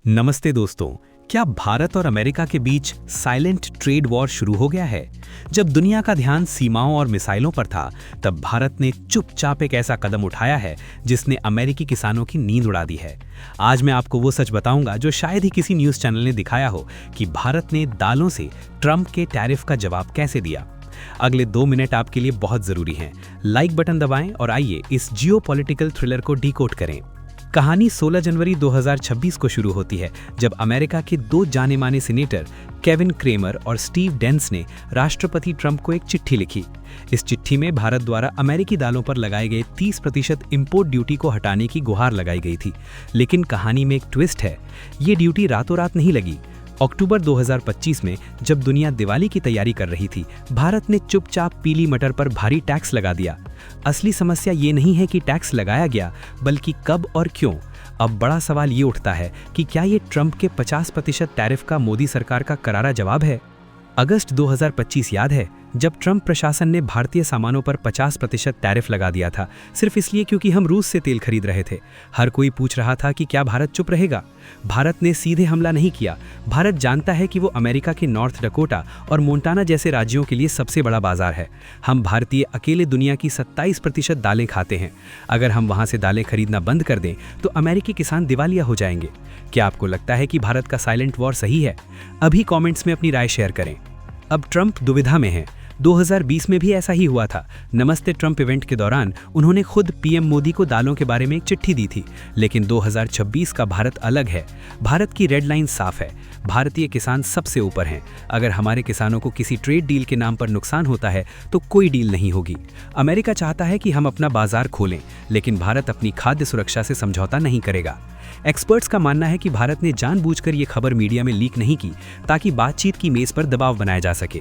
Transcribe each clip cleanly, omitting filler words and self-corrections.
नमस्ते दोस्तों। क्या भारत और अमेरिका के बीच साइलेंट ट्रेड वॉर शुरू हो गया है? जब दुनिया का ध्यान सीमाओं और मिसाइलों पर था, तब भारत ने चुपचाप एक ऐसा कदम उठाया है जिसने अमेरिकी किसानों की नींद उड़ा दी है। आज मैं आपको वो सच बताऊंगा जो शायद ही किसी न्यूज़ चैनल ने दिखाया हो कि भारत ने दालों से ट्रंप के टैरिफ का जवाब कैसे दिया। अगले 2 मिनट आपके लिए बहुत जरूरी हैं। लाइक बटन दबाएं और आइए इस जियोपॉलिटिकल थ्रिलर को डिकोड करें। कहानी 16 जनवरी 2026 को शुरू होती है, जब अमेरिका के 2 जाने-माने सीनेटर केविन क्रेमर और स्टीव डेंस ने राष्ट्रपति ट्रंप को एक चिट्ठी लिखी। इस चिट्ठी में भारत द्वारा अमेरिकी दालों पर लगाए गए 30% इंपोर्ट ड्यूटी को हटाने की गुहार लगाई गई थी। लेकिन कहानी में एक ट्विस्ट है। ये ड्यूटी रातों रात नहीं लगी। अक्टूबर 2025 में जब दुनिया दिवाली की तैयारी कर रही थी, भारत ने चुपचाप पीली मटर पर भारी टैक्स लगा दिया। असली समस्या ये नहीं है कि टैक्स लगाया गया, बल्कि कब और क्यों। अब बड़ा सवाल ये उठता है कि क्या ये ट्रंप के 50% टैरिफ का मोदी सरकार का करारा जवाब है? अगस्त 2025 याद है, जब ट्रंप प्रशासन ने भारतीय सामानों पर 50% टैरिफ लगा दिया था, सिर्फ इसलिए क्योंकि हम रूस से तेल खरीद रहे थे। हर कोई पूछ रहा था कि क्या भारत चुप रहेगा। भारत ने सीधे हमला नहीं किया। भारत जानता है कि वो अमेरिका के नॉर्थ डकोटा और मोंटाना जैसे राज्यों के लिए सबसे बड़ा बाजार है। हम भारतीय अकेले दुनिया की 27% दालें खाते हैं। अगर हम वहां से दालें खरीदना बंद कर दें तो अमेरिकी किसान दिवालिया हो जाएंगे। क्या आपको लगता है कि भारत का साइलेंट वॉर सही है? अभी कमेंट्स में अपनी राय शेयर करें। अब ट्रंप दुविधा में है। 2020 में भी ऐसा ही हुआ था। नमस्ते ट्रंप इवेंट के दौरान उन्होंने खुद पीएम मोदी को दालों के बारे में एक चिट्ठी दी थी। लेकिन 2026 का भारत अलग है। भारत की रेड लाइन साफ है। भारतीय किसान सबसे ऊपर हैं। अगर हमारे किसानों को किसी ट्रेड डील के नाम पर नुकसान होता है तो कोई डील नहीं होगी। अमेरिका चाहता है कि हम अपना बाजार खोलें, लेकिन भारत अपनी खाद्य सुरक्षा से समझौता नहीं करेगा। एक्सपर्ट्स का मानना है कि भारत ने जानबूझकर ये खबर मीडिया में लीक नहीं की ताकि बातचीत की मेज पर दबाव बनाया जा सके।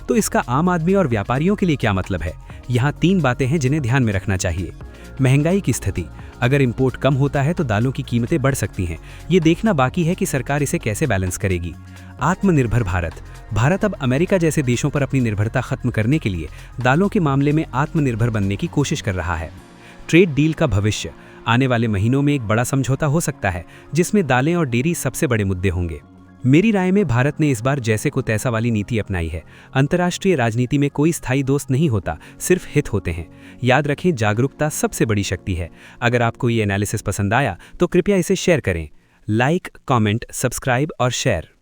तो इसका आम आदमी और व्यापारियों के लिए क्या मतलब है? यहाँ 3 बातें हैं जिन्हें ध्यान में रखना चाहिए। महंगाई की स्थिति। अगर इंपोर्ट कम होता है तो दालों की कीमतें बढ़ सकती हैं। ये देखना बाकी है कि सरकार इसे कैसे बैलेंस करेगी। आत्मनिर्भर भारत। भारत अब अमेरिका जैसे देशों पर अपनी निर्भरता खत्म करने के लिए दालों के मामले में आत्मनिर्भर बनने की कोशिश कर रहा है। ट्रेड डील का भविष्य। आने वाले महीनों में एक बड़ा समझौता हो सकता है जिसमें दालें और डेयरी सबसे बड़े मुद्दे होंगे। मेरी राय में भारत ने इस बार जैसे को तैसा वाली नीति अपनाई है। अंतर्राष्ट्रीय राजनीति में कोई स्थायी दोस्त नहीं होता, सिर्फ हित होते हैं। याद रखें, जागरूकता सबसे बड़ी शक्ति है। अगर आपको ये एनालिसिस पसंद आया तो कृपया इसे शेयर करें। लाइक, कमेंट, सब्सक्राइब और शेयर।